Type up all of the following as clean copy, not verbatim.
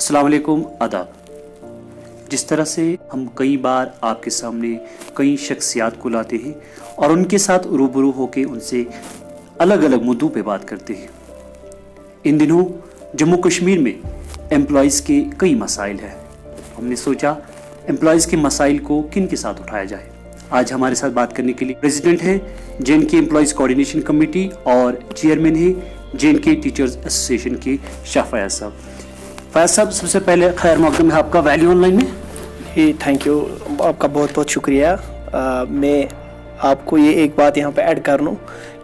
अस्सलाम वालेकुम, आदाब। जिस तरह से हम कई बार आपके सामने कई शख्सियात को लाते हैं और उनके साथ रूबरू होकर उनसे अलग अलग मुद्दों पे बात करते हैं, इन दिनों जम्मू कश्मीर में एम्प्लॉइज़ के कई मसाइल हैं। हमने सोचा एम्प्लॉइज़ के मसाइल को किन के साथ उठाया जाए। आज हमारे साथ बात करने के लिए प्रेसिडेंट है JNK एम्प्लॉइज़ कोऑर्डिनेशन कमेटी और चेयरमैन है JNK टीचर्स एसोसिएशन के शाह फयाज साहब। फयाज साहब, सबसे पहले खैर मकदम है आपका वैल्यू ऑनलाइन में। जी थैंक यू, आपका बहुत बहुत शुक्रिया। मैं आपको ये एक बात यहाँ पे ऐड कर लूँ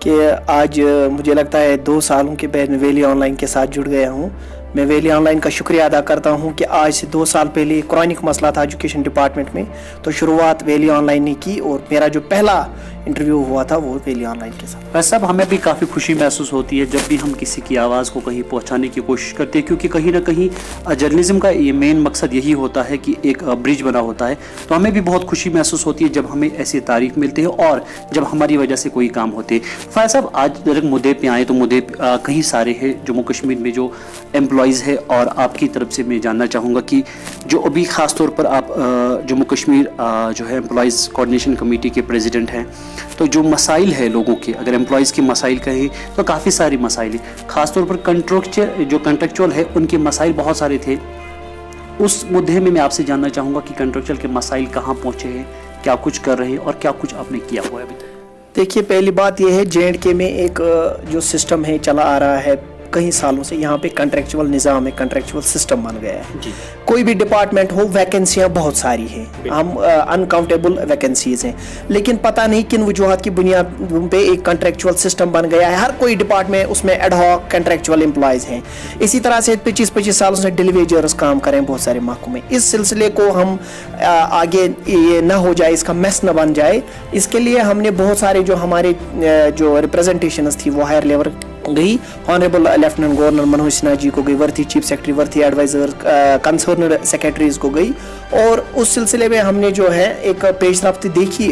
कि आज मुझे लगता है 2 सालों के बाद मैं वैली ऑनलाइन के साथ जुड़ गया हूँ। मैं वैली ऑनलाइन का शुक्रिया अदा करता हूँ कि आज से 2 साल पहले क्रॉनिक मसला था एजुकेशन डिपार्टमेंट में, तो शुरुआत वैली ऑनलाइन ने की और मेरा जो पहला इंटरव्यू हुआ था वो वैली ऑनलाइन के साथ। वैसे साहब, हमें भी काफ़ी खुशी महसूस होती है जब भी हम किसी की आवाज़ को कहीं पहुंचाने की कोशिश करते हैं, क्योंकि कहीं ना कहीं जर्नलिज्म का ये मेन मकसद यही होता है कि एक ब्रिज बना होता है। तो हमें भी बहुत खुशी महसूस होती है जब हमें ऐसे तारीफ मिलते हैं और जब हमारी वजह से कोई काम होते हैं। फयाज साहब, आज जब मुद्दे पे आए तो मुद्दे कहीं सारे हैं जम्मू कश्मीर में जो एम्प्लॉइज़ है, और आपकी तरफ से मैं जानना चाहूँगा कि जो अभी ख़ास तौर पर आप जम्मू कश्मीर जो है एम्प्लॉइज़ कोऑर्डिनेशन कमेटी के प्रेसिडेंट हैं, तो जो मसाइल है लोगों के, अगर एम्प्लॉइज़ के मसाइल कहें तो काफ़ी सारी मसाइल हैं। ख़ास तौर पर कंट्रेक्चुअल है उनके मसाइल बहुत सारे थे। उस मुद्दे में मैं आपसे जानना चाहूँगा कि कंट्रेक्चुअल के मसाइल कहाँ पहुँचे हैं, क्या कुछ कर रहे हैं और क्या कुछ आपने किया हुआ है अभी तक। देखिए, पहली बात यह है JNK में एक जो सिस्टम है चला आ रहा है कई सालों से, यहाँ पे कंट्रेक्चुअल निज़ाम है, कंट्रेक्चुअल सिस्टम बन गया है जी। कोई भी डिपार्टमेंट हो, वैकेंसियाँ बहुत सारी हैं, हम अनकाउंटेबल वैकेंसीज हैं, लेकिन पता नहीं किन वजूहात की बुनियाद पे एक कंट्रेक्चुअल सिस्टम बन गया है। हर कोई डिपार्टमेंट उसमें एडहॉक कंट्रेक्चुअल एम्प्लॉयज़ हैं। इसी तरह से 25-25 सालों से डिलीवेजर्स काम करें बहुत सारे महकमे। इस सिलसिले को हम आगे ये ना हो जाए, इसका मैस न बन जाए, इसके लिए हमने बहुत सारे जो हमारे जो रिप्रेजेंटेशन थी वो हायर लेवल गई, honourable lieutenant governor Manoj Sinha ji को गई, worthy chief secretary, worthy advisor, concern secretaries को गई, और उस सिलसिले में हमने जो है एक पेशरफ्त देखी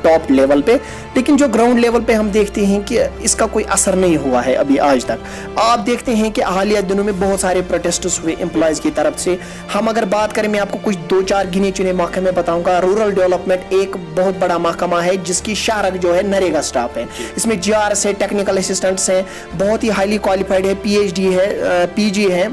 टॉप लेवल पे। लेकिन जो ग्राउंड लेवल पे हम देखते हैं कि इसका कोई असर नहीं हुआ है अभी आज तक। आप देखते हैं कि हालिया दिनों में बहुत सारे प्रोटेस्ट्स हुए एम्प्लॉयज़ की तरफ से। हम अगर बात करें, मैं आपको कुछ 2-4 गिने चुने महकमे बताऊंगा। रूरल डेवलपमेंट एक बहुत बड़ा महकमा है जिसकी शारक जो है नरेगा स्टाफ है। इसमें GRS है, टेक्निकल असिस्टेंट्स हैं, बहुत ही हाईली क्वालिफाइड है, PhD है, PG है,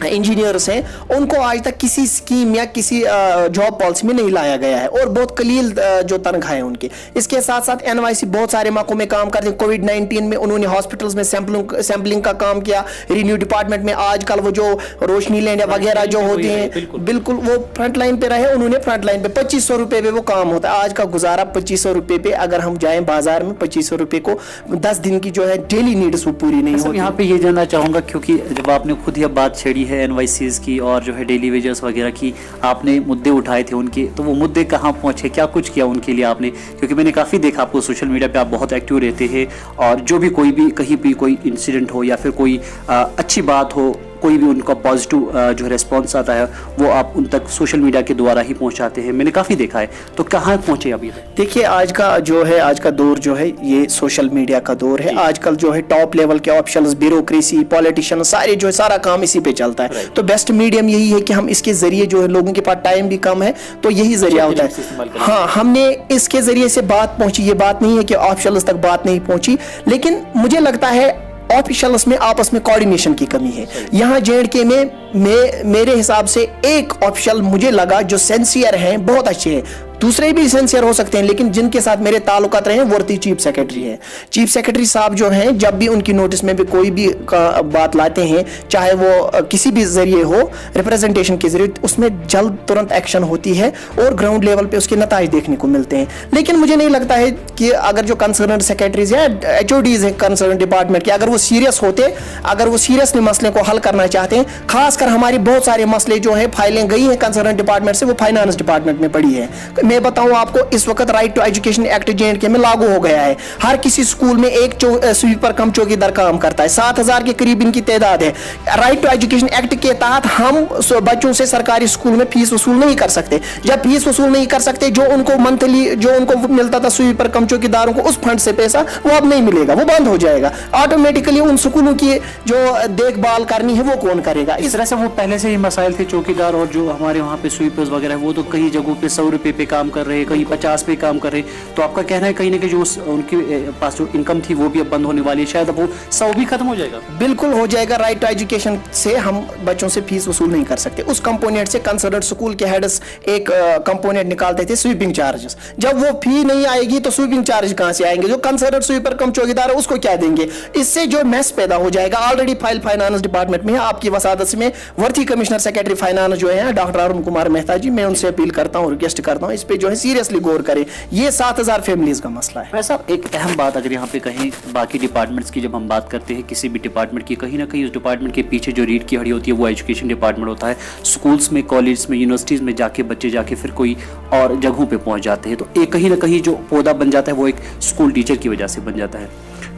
इंजीनियर्स हैं। उनको आज तक किसी स्कीम या किसी जॉब पॉलिसी में नहीं लाया गया है और बहुत कलील जो तनख्वाह है उनकी। इसके साथ साथ NYC बहुत सारे मौकों में काम करते हैं। कोविड-19 में उन्होंने हॉस्पिटल्स में सैम्पलिंग का काम किया। रिन्यू डिपार्टमेंट में आजकल वो जो रोशनी लैंड वगैरह जो होती हैं, बिल्कुल वो फ्रंट लाइन पे रहे, उन्होंने फ्रंट लाइन पे 2500 रुपये पे वो काम होता है। आज का गुजारा 2500 रुपये पे, अगर हम जाएं बाजार में 2500 रुपये को 10 दिन की जो है डेली नीड्स वो पूरी नहीं होती। यहाँ पे ये जानना चाहूँगा, क्योंकि जब आपने खुद ही बात छेड़ी है NYCs की और जो है डेली वेजेस वगैरह की, आपने मुद्दे उठाए थे उनके, तो वो मुद्दे कहाँ पहुँचे, क्या कुछ किया उनके लिए आपने? क्योंकि मैंने काफ़ी देखा आपको सोशल मीडिया पे, आप बहुत एक्टिव रहते हैं, और जो भी कोई भी कहीं भी कोई इंसिडेंट हो या फिर कोई अच्छी बात हो, कोई भी उनका पॉजिटिव जो रेस्पॉन्स आता है वो आप उन तक सोशल मीडिया के द्वारा ही पहुंचाते हैं, मैंने काफ़ी देखा है। तो कहाँ पहुंचे अभी? देखिए, आज का जो है, आज का दौर जो है ये सोशल मीडिया का दौर है। आजकल जो है टॉप लेवल के ऑफिशियल्स, ब्यूरोक्रेसी, पॉलिटिशियन, सारे जो है सारा काम इसी पे चलता है। तो बेस्ट मीडियम यही है कि हम इसके जरिए जो है, लोगों के पास टाइम भी कम है तो यही जरिया होता है। हाँ, हमने इसके जरिए से बात पहुंची। ये बात नहीं है कि ऑफिशियल्स तक बात नहीं पहुंची, लेकिन मुझे लगता है ऑफिशियल्स में आपस में कोऑर्डिनेशन की कमी है। यहाँ JNK में मेरे हिसाब से एक ऑफिशियल मुझे लगा जो सिंसियर हैं, बहुत अच्छे हैं, दूसरे भी सिंसियर हो सकते हैं, लेकिन जिनके साथ मेरे ताल्लुकात रहे हैं वर्थी चीफ सेक्रेटरी है। चीफ सेक्रेटरी साहब जो हैं, जब भी उनकी नोटिस में भी कोई भी बात लाते हैं, चाहे वो किसी भी जरिए हो, रिप्रेजेंटेशन के जरिए, उसमें जल्द तुरंत एक्शन होती है और ग्राउंड लेवल पे उसके नताइज देखने को मिलते हैं। लेकिन मुझे नहीं लगता है कि अगर जो कंसर्न सेक्रेटरीज या HODs हैं कंसर्न डिपार्टमेंट के, अगर वो सीरियस होते, अगर वो सीरियसली मसले को हल करना चाहते हैं, खासकर हमारी बहुत सारे मसले जो है फाइलें गई हैं कंसर्न डिपार्टमेंट से, वो फाइनेंस डिपार्टमेंट में पड़ी है। मैं बताऊं आपको, इस वक्त right to education act J&K में लागू हो गया है। हर किसी स्कूल में एक स्वीपर कम चौकीदार काम करता है। 7,000 के करीब इनकी तादाद है। राइट टू एजुकेशन एक्ट के तहत हम बच्चों से सरकारी स्कूल में फीस वसूल नहीं कर सकते। जब फीस वसूल नहीं कर सकते, जो उनको मंथली जो उनको मिलता था स्वीपर कम चौकीदारों को, उस फंड से पैसा वो अब नहीं मिलेगा, वो बंद हो जाएगा ऑटोमेटिकली। उन स्कूलों की जो देखभाल करनी है वो कौन करेगा? इस तरह से वो पहले से ही मसाइल थे चौकीदार और जो हमारे वहाँ पे स्वीपर्स वगैरह, वो तो कई जगहों पे 100 रुपये पे काम कर रहे हैं, कहीं 50 पे काम कर रहे हैं। तो आपका कहना है कहीं ना कहीं जो उनके पास जो इनकम थी वो भी अब बंद होने वाली है, शायद अब वो 100 भी खत्म हो जाएगा। बिल्कुल हो जाएगा। राइट टू एजुकेशन से हम बच्चों से फीस वसूल नहीं कर सकते। उस कंपोनेंट से कंसर्न्ड स्कूल के हेड्स एक कंपोनेंट निकालते थे, स्वीपिंग चार्जेस। जब वो फी नहीं आएगी तो स्वीपिंग चार्ज कहां से आएंगे? जो कंसर्न्ड स्वीपर कम चौकीदार है उसको क्या देंगे? इससे जो मेस पैदा हो जाएगा। ऑलरेडी फाइल फाइनेंस डिपार्टमेंट में है, आपकी वसादत में वर्ती कमिश्नर सेक्रेटरी फाइनेंस जो है डॉक्टर अरुण कुमार मेहता जी, मैं उनसे अपील करता हूँ, रिक्वेस्ट करता हूँ, इस पे जो है सीरियसली गौर करें। ये 7,000 फैमिलीज का मसला है। वैसा एक अहम बात अगर यहाँ पे कहें, बाकी डिपार्टमेंट्स की जब हम बात करते हैं किसी भी डिपार्टमेंट की, कहीं ना कहीं उस डिपार्टमेंट के पीछे जो रीढ़ की हड्डी होती है वो एजुकेशन डिपार्टमेंट होता है। स्कूल्स में, कॉलेज में, यूनिवर्सिटीज़ में जाके बच्चे जाके फिर कोई और जगहों पे पहुँच जाते हैं। तो एक कहीं ना कहीं जो पौधा बन जाता है वो एक स्कूल टीचर की वजह से बन जाता है।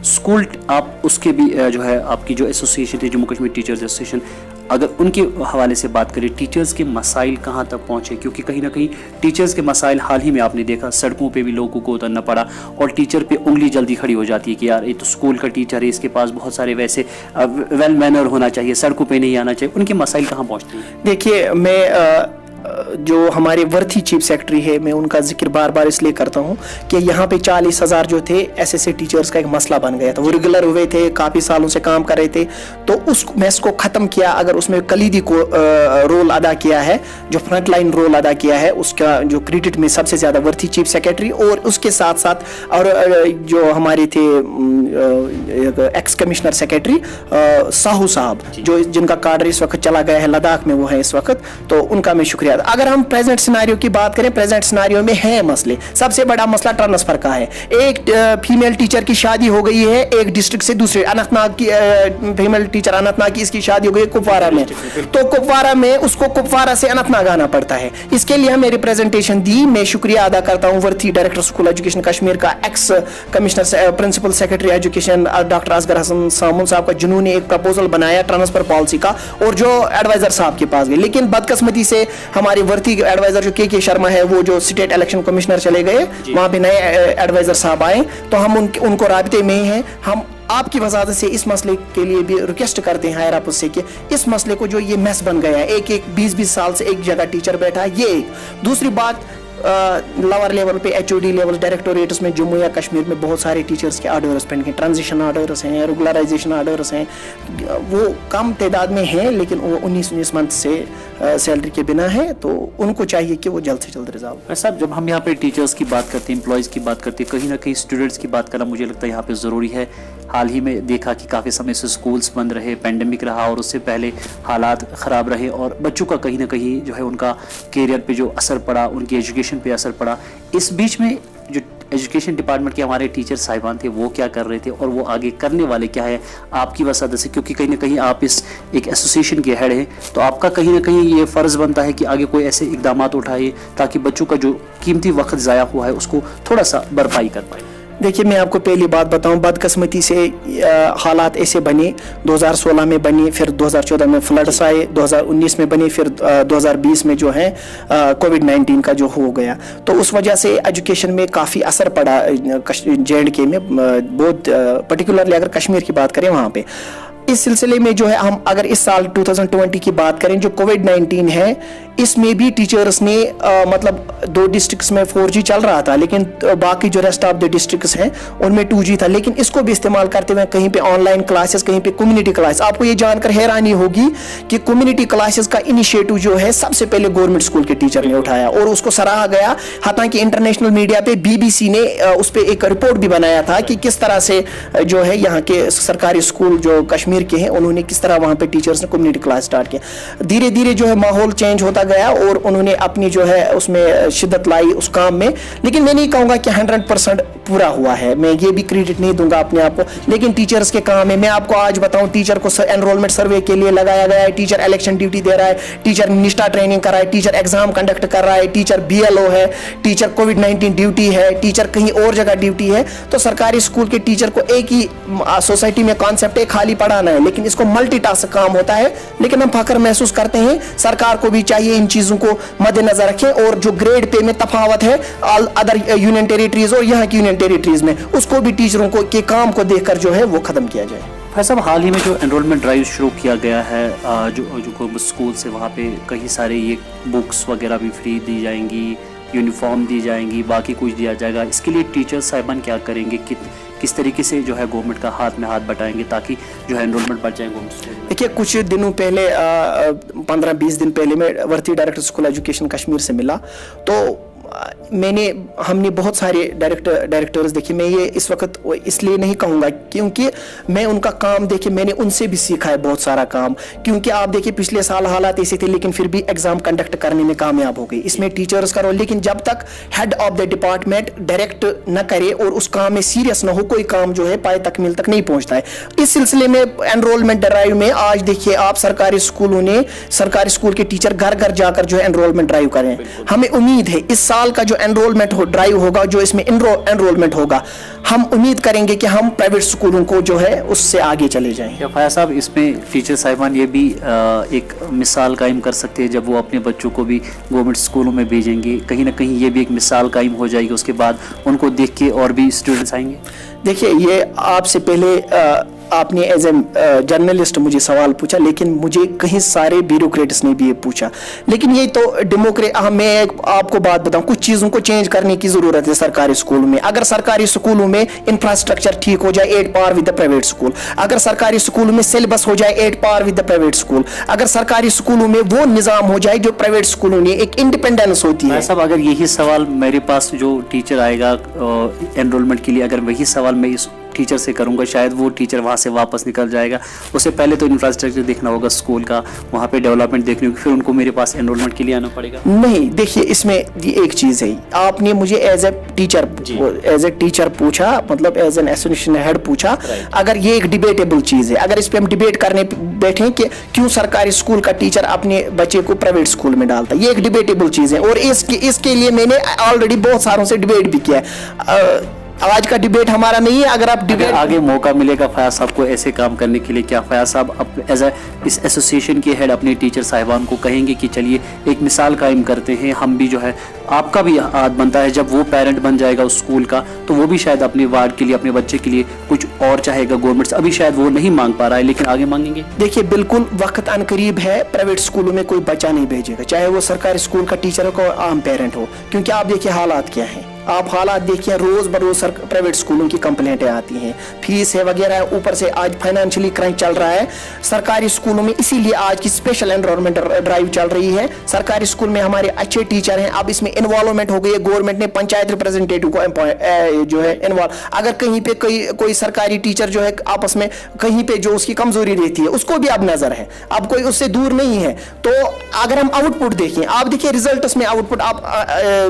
स्कूल आप उसके भी जो है आपकी जो एसोसिएशन थी, जम्मू कश्मीर टीचर्स एसोसिएशन, अगर उनके हवाले से बात करें, टीचर्स के मसाइल कहाँ तक पहुँचे? क्योंकि कहीं ना कहीं टीचर्स के मसाइल हाल ही में आपने देखा, सड़कों पे भी लोगों को उतरना पड़ा और टीचर पे उंगली जल्दी खड़ी हो जाती है कि यार ये तो स्कूल का टीचर है, इसके पास बहुत सारे वैसे वेल मैनर होना चाहिए, सड़कों पे नहीं आना चाहिए। उनके मसाइल कहाँ पहुँचते हैं? देखिए, मैं जो हमारे वर्थी चीफ सेक्रेटरी है, मैं उनका जिक्र बार बार इसलिए करता हूं कि यहाँ पे 40,000 जो थे एसएससी टीचर्स का एक मसला बन गया था। वो रेगुलर हुए थे, काफ़ी सालों से काम कर रहे थे, तो उस मेस को ख़त्म किया। अगर उसमें कलीदी को रोल अदा किया है, जो फ्रंट लाइन रोल अदा किया है, उसका जो क्रेडिट में सबसे ज़्यादा वर्थी चीफ सेक्रेटरी और उसके साथ साथ और जो हमारे थे एक्स कमिश्नर सेक्रेटरी साहू साहब, जो जिनका कार्ड इस वक्त चला गया है, लद्दाख में वो है इस वक्त, तो उनका मैं शुक्रिया। अगर हम प्रेजेंट सिनेरियो की बात करें, प्रेजेंट सिनेरियो में है मसले। सबसे बड़ा मसला ट्रांसफर का है। एक फीमेल टीचर की शादी हो गई है एक डिस्ट्रिक्ट से दूसरे, अनंतनाग की फीमेल टीचर अनंतनाग की, इसकी शादी हो गई कुपवारा में, तो कुपवारा में उसको कुपवारा से अनंतनाग आना पड़ता है। इसके लिए हमें रिप्रेजेंटेशन दी। मैं शुक्रिया अदा करता हूँ worthy director school education Kashmir का, ex commissioner principal secretary education doctor Asgar Hasan Samoon साहब का, जिन्होंने एक प्रपोजल बनाया ट्रांसफर पॉलिसी का और जो एडवाइजर साहब के पास गए। लेकिन बदकिस्मती से हमारे वर्थी एडवाइजर जो के शर्मा है, वो जो स्टेट इलेक्शन कमिश्नर चले गए, वहां पे नए एडवाइजर साहब आए, तो हम उनको राब्ते में हैं। हम आपकी वजाहत से इस मसले के लिए भी रिक्वेस्ट करते हैं हायर अप से कि इस मसले को जो ये मेस बन गया है, एक 20-20 साल से एक जगह टीचर बैठा है, ये एक। दूसरी बात, लोअर लेवल पे HOD लेवल डायरेक्टोरेट्स में जम्मू या कश्मीर में बहुत सारे टीचर्स के ऑर्डर्स पेंडिंग, ट्रांजिशन ऑर्डर्स हैं, रेगुलराइजेशन ऑर्डर्स हैं, वो कम तादाद में हैं, लेकिन वो 19 मंथ से सैलरी के बिना है, तो उनको चाहिए कि वो जल्द से जल्द रिजॉल्व। साहब, जब हम यहाँ पे टीचर्स की बात करते हैं, एम्प्लॉयज़ की बात करते हैं, कहीं ना कहीं स्टूडेंट्स की बात करना मुझे लगता है यहाँ पे ज़रूरी है। हाल ही में देखा कि काफ़ी समय से स्कूल्स बंद रहे, पेंडेमिक रहा और उससे पहले हालात ख़राब रहे और बच्चों का कहीं ना कहीं जो है उनका कैरियर पे जो असर पड़ा, उनकी एजुकेशन पे असर पड़ा। इस बीच में जो एजुकेशन डिपार्टमेंट के हमारे टीचर साहिबान थे वो क्या कर रहे थे और वो आगे करने वाले क्या है आपकी वसादत से? क्योंकि कहीं ना कहीं आप इस एक एसोसिएशन के हेड हैं, तो आपका कहीं ना कहीं ये फ़र्ज़ बनता है कि आगे कोई ऐसे इकदाम उठाए ताकि बच्चों का जो कीमती वक्त ज़ाया हुआ है उसको थोड़ा सा भरपाई कर पाए। देखिए, मैं आपको पहली बात बताऊं, बदकिस्मती से हालात ऐसे बने, 2016 में बनी, फिर 2014 में फ्लड्स आए, 2019 में बनी, फिर 2020 में जो है कोविड-19 का जो हो गया, तो उस वजह से एजुकेशन में काफ़ी असर पड़ा J&K में, बहुत पर्टिकुलरली अगर कश्मीर की बात करें वहाँ पे। इस सिलसिले में जो है हम अगर इस साल 2020 की बात करें, जो कोविड-19 है, इसमें भी टीचर्स ने मतलब 2 डिस्ट्रिक्ट्स में 4G चल रहा था, लेकिन बाकी जो रेस्ट ऑफ द डिस्ट्रिक्ट्स हैं उनमें 2G था, लेकिन इसको भी इस्तेमाल करते हुए कहीं पे ऑनलाइन क्लासेस, कहीं पे कम्युनिटी क्लास। आपको ये जानकर हैरानी होगी कि कम्युनिटी क्लासेस का इनिशिएटिव जो है सबसे पहले गवर्नमेंट स्कूल के टीचर ने उठाया और उसको सराहा गया। हालांकि इंटरनेशनल मीडिया पे BBC ने उस पर एक रिपोर्ट भी बनाया था कि किस तरह से जो है यहाँ के सरकारी स्कूल जो कश्मीर कश्मीर के हैं, उन्होंने किस तरह वहाँ पे टीचर्स ने कम्युनिटी क्लास स्टार्ट किया। धीरे धीरे जो है माहौल चेंज होता गया और उन्होंने अपनी जो है उसमें शिद्दत लाई उस काम में, लेकिन मैं नहीं कहूँगा कि 100% पूरा हुआ है, मैं ये भी क्रेडिट नहीं दूंगा अपने आप को, लेकिन टीचर्स के काम है। मैं आपको आज बताऊं, टीचर को एनरोलमेंट सर्वे के लिए लगाया गया है, टीचर इलेक्शन ड्यूटी दे रहा है, टीचर निष्ठा ट्रेनिंग कर रहा है, टीचर एग्जाम कंडक्ट कर रहा है, टीचर BLO है, टीचर कोविड-19 ड्यूटी है, टीचर कहीं और जगह ड्यूटी है। तो सरकारी स्कूल के टीचर को एक ही सोसाइटी में कॉन्सेप्ट है खाली पढ़ाना है, लेकिन इसको मल्टीटास्क काम होता है। लेकिन हम फख्र महसूस करते हैं, सरकार को भी चाहिए इन चीजों को मद्देनजर रखें, और जो ग्रेड पे में तफावत है अदर यूनियन टेरिटरीज और यहाँ की यूनियन टेरिटरीज में, उसको भी टीचरों को के काम को देखकर जो है वो खत्म किया जाए। भाई साहब, हाल ही में जो एनरोलमेंट ड्राइव शुरू किया गया है जो गवर्नमेंट स्कूल से, वहाँ पे कई सारे ये बुक्स वगैरह भी फ्री दी जाएंगी, यूनिफॉर्म दी जाएंगी, बाकी कुछ दिया जाएगा। इसके लिए टीचर साहिबान क्या करेंगे, किस तरीके से जो है गवर्नमेंट का हाथ में हाथ बटाएंगे ताकि जो है एनरोलमेंट बढ़ जाए गवर्नमेंट स्कूल में? देखिए, कुछ दिनों पहले 15-20 दिन पहले मैं वर्ती डायरेक्टर स्कूल एजुकेशन कश्मीर से मिला, तो हमने बहुत सारे डायरेक्टर्स देखे। मैं ये इस वक्त इसलिए नहीं कहूँगा क्योंकि मैं उनका काम देखे, मैंने उनसे भी सीखा है बहुत सारा काम, क्योंकि आप देखिए पिछले साल हालात ऐसे थे, लेकिन फिर भी एग्जाम कंडक्ट करने में कामयाब हो गई। इसमें टीचर्स का रोल, लेकिन जब तक head of the department direct न करे और उस काम में सीरियस न हो, कोई काम जो है पाए तकमील तक नहीं पहुँचता है। इस सिलसिले में एनरोलमेंट ड्राइव में आज देखिए आप सरकारी स्कूल के टीचर घर घर जाकर जो है एनरोलमेंट ड्राइव करें। हमें उम्मीद है इस साल का जो एनरोलमेंट ड्राइव होगा, जो इसमें एनरोलमेंट होगा, हम उम्मीद करेंगे कि हम प्राइवेट स्कूलों को जो है उससे आगे चले जाएं। क्या फयाज साहब, इसमें टीचर साहिबान ये भी एक मिसाल कायम कर सकते हैं जब वो अपने बच्चों को भी गवर्नमेंट स्कूलों में भेजेंगे, कहीं ना कहीं ये भी एक मिसाल कायम हो जाएगी, उसके बाद उनको देख के और भी स्टूडेंट्स आएंगे? देखिए, ये आपसे पहले आपने एज ए जर्नलिस्ट मुझे सवाल पूछा, लेकिन मुझे कहीं सारे ब्यूरोक्रेट्स ने भी ये पूछा। लेकिन ये तो मैं आपको बात बताऊं, कुछ चीज़ों को चेंज करने की ज़रूरत है सरकारी स्कूलों में। अगर सरकारी स्कूलों में इंफ्रास्ट्रक्चर ठीक हो जाए, at par with the private school, अगर सरकारी स्कूलों में सिलेबस हो जाए at par with the private school, अगर सरकारी स्कूलों में वो निज़ाम हो जाए जो प्राइवेट स्कूलों में एक इंडिपेंडेंस होती है। साहब, अगर यही सवाल मेरे पास जो टीचर आएगा एनरोलमेंट के लिए, अगर वही सवाल मैं इस टीचर से करूंगा, शायद वो टीचर वहाँ से वापस निकल जाएगा। उससे पहले तो इंफ्रास्ट्रक्चर देखना होगा स्कूल का, वहाँ पे डेवलपमेंट देखनी होगी, फिर उनको मेरे पास एनरोलमेंट के लिए आना पड़ेगा। नहीं, देखिए इसमें एक चीज़ है, आपने मुझे एज ए टीचर पूछा, मतलब एज एन एसोसिएशन हेड पूछा। अगर ये एक डिबेटेबल चीज़ है, अगर इस पर हम डिबेट करने बैठे कि क्यों सरकारी स्कूल का टीचर अपने बच्चे को प्राइवेट स्कूल में डालता है, ये एक डिबेटेबल चीज़ है, और इसके लिए मैंने ऑलरेडी बहुत सारों से डिबेट भी किया है। आज का डिबेट हमारा नहीं है। अगर आप डिबेट आगे मौका मिलेगा फयाज साहब को ऐसे काम करने के लिए, क्या फयाज साहब एज इस एसोसिएशन के हेड अपने टीचर साहिबान को कहेंगे कि चलिए एक मिसाल कायम करते हैं, हम भी जो है, आपका भी हाथ बनता है, जब वो पेरेंट बन जाएगा उस स्कूल का तो वो भी शायद अपने वार्ड के लिए, अपने बच्चे के लिए कुछ और चाहेगा गवर्नमेंट से। अभी शायद वो नहीं मांग पा रहा है, लेकिन आगे मांगेंगे। देखिए, बिल्कुल वक्त अनकरीब है, प्राइवेट स्कूलों में कोई बच्चा नहीं भेजेगा, चाहे वो सरकारी स्कूल का टीचर हो, आम पेरेंट हो, क्योंकि आप देखिए हालात क्या है। आप हालात देखिए, रोज बरोज प्राइवेट स्कूलों की कंप्लेंटें आती हैं, फीस है वगैरह, ऊपर से आज फाइनेंशियली क्रंच चल रहा है सरकारी स्कूलों में, इसीलिए आज की स्पेशल एनरोलमेंट ड्राइव चल रही है। सरकारी स्कूल में हमारे अच्छे टीचर हैं, अब इसमें इन्वॉल्वमेंट हो गई है, गवर्नमेंट ने पंचायत रिप्रेजेंटेटिव को जो है इन्वॉल्व, अगर कहीं पे कोई सरकारी टीचर जो है आपस में कहीं पे जो उसकी कमजोरी रहती है उसको भी अब नजर है, अब कोई उससे दूर नहीं है। तो अगर हम आउटपुट देखें, आप देखिए रिजल्ट्स में आउटपुट आप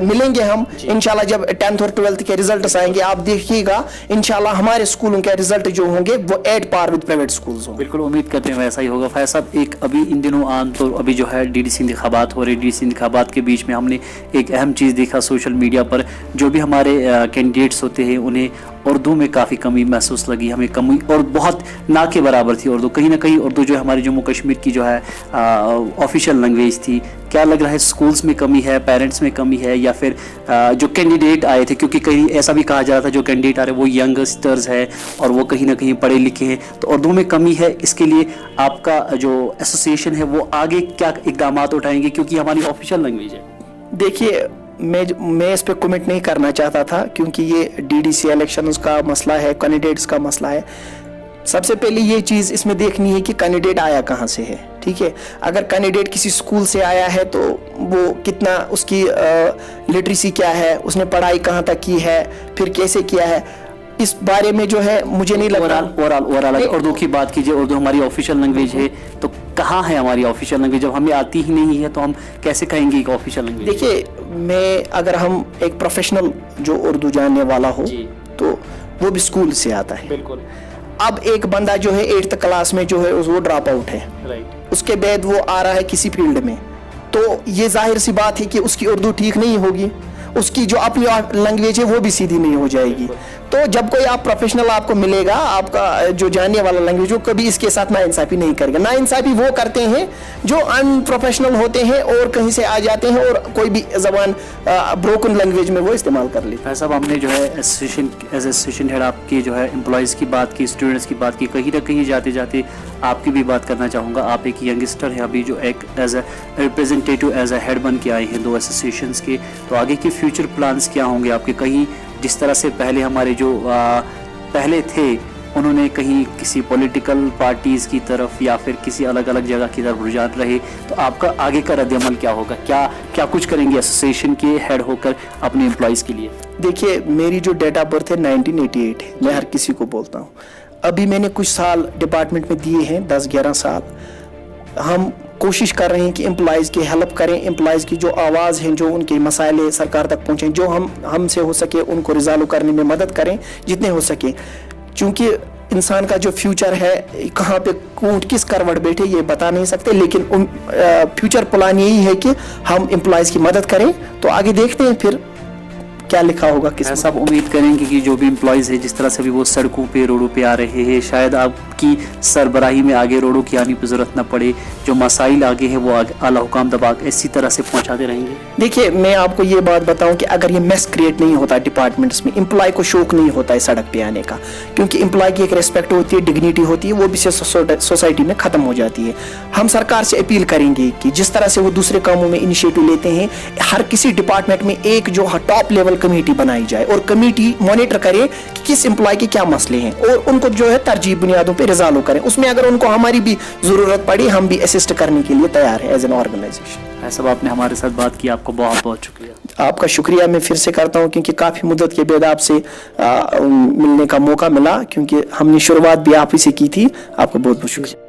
मिलेंगे हम इंशाल्लाह, जब 10th और 12th के रिजल्ट्स आएंगे आप देखिएगा इंशाल्लाह हमारे स्कूलों के रिजल्ट जो होंगे वो at par with private schools होंगे। बिल्कुल उम्मीद करते हैं वैसा ही होगा। फैज साहब, एक अभी इन दिनों आम तो अभी जो है डीडीसी इंतखाबात हो रहे, डीडीसी इंतखाबात के बीच में हमने एक अहम चीज़ देखा सोशल मीडिया पर, जो भी हमारे कैंडिडेट्स होते हैं उन्हें उर्दू में काफ़ी कमी महसूस लगी, हमें कमी और बहुत ना के बराबर थी उर्दू। कहीं ना कहीं उर्दू जो है हमारे जम्मू कश्मीर की जो है ऑफिशियल लैंग्वेज थी। क्या लग रहा है, स्कूल्स में कमी है, पेरेंट्स में कमी है, या फिर जो कैंडिडेट आए थे, क्योंकि कहीं ऐसा भी कहा जा रहा था जो कैंडिडेट आ रहे वो यंगस्टर्स है और वो कहीं ना कहीं पढ़े लिखे हैं, तो उर्दू में कमी है। इसके लिए आपका जो एसोसिएशन है वो आगे क्या इकदाम उठाएंगे, क्योंकि हमारी ऑफिशियल लैंग्वेज है? देखिए, मैं इस पे कमेंट नहीं करना चाहता था, क्योंकि ये डीडीसी इलेक्शंस का मसला है, कैंडिडेट्स का मसला है। सबसे पहले ये चीज़ इसमें देखनी है कि कैंडिडेट आया कहाँ से है। ठीक है, अगर कैंडिडेट किसी स्कूल से आया है तो वो कितना, उसकी लिटरेसी क्या है, उसने पढ़ाई कहाँ तक की है, फिर कैसे किया है, इस बारे में जो है मुझे नहीं लग रहा। ओवरऑल उर्दू की बात कीजिए, उर्दू हमारी ऑफिशियल लैंग्वेज है, तो कहाँ है हमारी ऑफिशियल लैंग्वेज? जब हमें आती ही नहीं है तो हम कैसे कहेंगे कि ऑफिशियल लैंग्वेज? देखिए, मैं अगर हम एक प्रोफेशनल जो उर्दू जानने वाला हो तो वो भी स्कूल से आता है। बिल्कुल। अब एक बंदा जो है 8th क्लास में जो है वो ड्रॉप आउट है, राइट, उसके बाद वो आ रहा है किसी फील्ड में, तो ये जाहिर सी बात है कि उसकी उर्दू ठीक नहीं होगी, उसकी जो अपनी लैंग्वेज है वो भी सीधी नहीं हो जाएगी। तो जब कोई आप प्रोफेशनल आपको मिलेगा, आपका जो जानने वाला लैंग्वेज, वो कभी इसके साथ नाइंसाफी नहीं करेगा। नाइंसाफी वो करते हैं जो अनप्रोफेशनल होते हैं और कहीं से आ जाते हैं और कोई भी जबान ब्रोकन लैंग्वेज में वो इस्तेमाल कर लेते हैं। साहब, हमने जो है एसोसिएशन एज एसोसिएशन हेड आपकी जो है एम्प्लॉयज़ की बात की, स्टूडेंट्स की बात की, कहीं ना कहीं जाते जाते आपकी भी बात करना चाहूँगा। आप एक यंगस्टर हैं अभी जो एक as a representative, as a head बन के आए हैं 2 एसोसिएशंस के, तो आगे के फ्यूचर प्लान्स क्या होंगे आपके? कहीं जिस तरह से पहले हमारे जो पहले थे उन्होंने कहीं किसी पॉलिटिकल पार्टीज़ की तरफ या फिर किसी अलग अलग जगह की तरफ रुझान रहे, तो आपका आगे का रद्द-ए-अमल क्या होगा? क्या कुछ करेंगे एसोसिएशन के हेड होकर अपने एम्प्लॉयज़ के लिए? देखिए, मेरी जो डेट ऑफ बर्थ है 1988 है, मैं हर किसी को बोलता हूँ। अभी मैंने कुछ साल डिपार्टमेंट में दिए हैं, 10-11 साल। हम कोशिश कर रहे हैं कि एम्प्लॉयज़ की हेल्प करें, एम्प्लॉयज़ की जो आवाज़ हैं, जो उनके मसाइल सरकार तक पहुँचें, जो हमसे हो सके उनको रिजॉल्व करने में मदद करें जितने हो सके। क्योंकि इंसान का जो फ्यूचर है, कहाँ पे ऊँट किस करवट बैठे ये बता नहीं सकते, लेकिन फ्यूचर प्लान यही है कि हम एम्प्लॉयज़ की मदद करें। तो आगे देखते हैं फिर क्या लिखा होगा किस। सब उम्मीद करेंगे कि जो भी एम्प्लॉयज़ है, जिस तरह से भी वो सड़कों पे रोडों पे आ रहे हैं, शायद आपकी सरबराही में आगे रोडों की आने की ज़रूरत न पड़े, जो मसाइल आगे हैं वो आला हुकाम दबाग इसी तरह से पहुंचाते रहेंगे। देखिए, मैं आपको ये बात बताऊं कि अगर ये मेस क्रिएट नहीं होता डिपार्टमेंट्स में, एम्प्लॉय को शौक नहीं होता है सड़क पे आने का, क्योंकि एम्प्लॉय की एक रिस्पेक्ट होती है, डिग्निटी होती है, वो भी सोसाइटी में ख़त्म हो जाती है। हम सरकार से अपील करेंगे कि जिस तरह से वो दूसरे कामों में इनिशिएटिव लेते हैं, हर किसी डिपार्टमेंट में एक जो टॉप लेवल कमेटी बनाई जाए और कमेटी मॉनिटर करे कि किस एम्प्लॉय के क्या मसले हैं और उनको जो है तरजीह बुनियादों पे रिजॉल्व करें। उसमें अगर उनको हमारी भी जरूरत पड़ी, हम भी असिस्ट करने के लिए तैयार है एज एन ऑर्गेनाइजेशन। ऐसा आपने हमारे साथ बात की, आपको बहुत बहुत शुक्रिया। आपका शुक्रिया मैं फिर से करता हूं, क्योंकि काफ़ी मुद्दत के बाद आपसे मिलने का मौका मिला, क्योंकि हमने शुरुआत भी आप ही से की थी। आपका बहुत बहुत शुक्रिया।